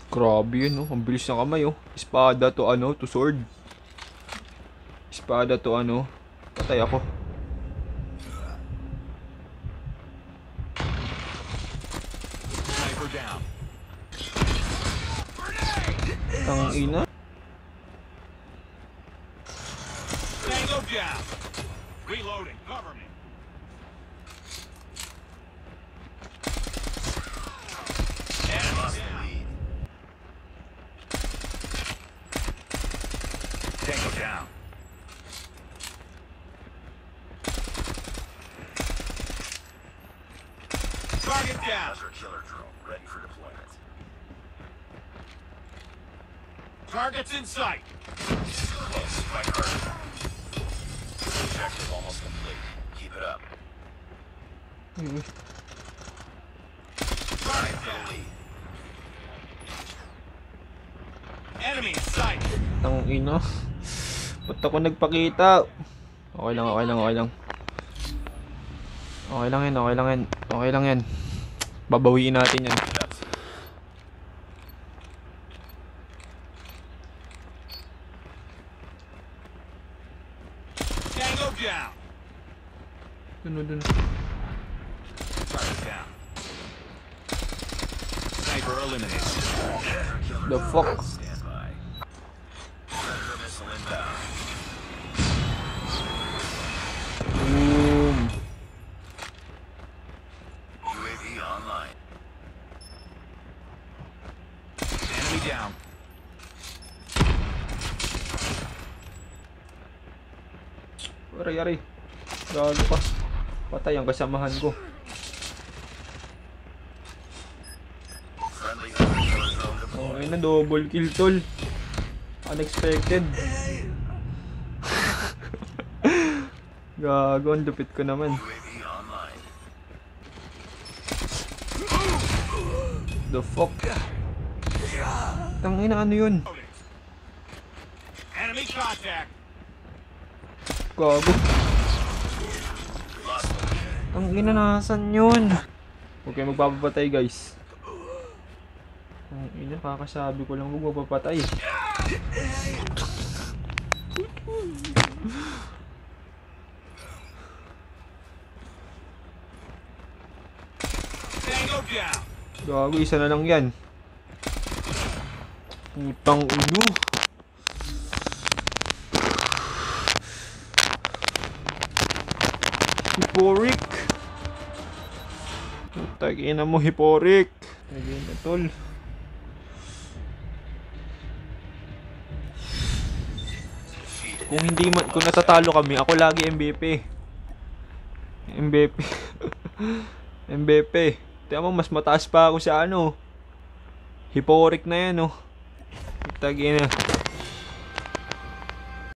Grabe yun, no? Ang bilis ng kamay, oh. Espada to ano, to sword. Espada to ano. Patay ako. Tang ina. Reloading, cover me. Tango down. Target down. Killer drone ready for deployment. Targets in sight. Close, my target. Objective almost complete. Keep it up. Trying for the lead. Enemy in sight. Tang ina. Ba't ako nagpakita? Okay lang, okay lang, okay lang. Okay lang yan, okay lang yan. Okay lang yan. Babawiin natin yan. Tango down. Dun. Target down. Sniper eliminated. The fuck? Stand by. Predator missile inbound. Boom. UAV online. Enemy down. Aray. Gago pa. Patay ang kasamahan ko. Friendly killer drone deployed. Okay na, double kill tol. Unexpected. Gago, ang lupit ko naman. UAV online. The fuck? Tangina, ano yun? Enemy contact. Gago. Tangina, nasan yun? Huwag kayo magpapapatay, guys. Tangina, kakasabi ko lang huwag magpapatay. Tango down. Gago, isa na lang yan. Putang ulo. Hiporik. Tagina mo, Hiporik. Tagina, tol. Kung natatalo kami, ako lagi MVP. MVP. Tiyan mo, mas mataas pa ako sa ano. Hiporik na yan, oh. Tagina.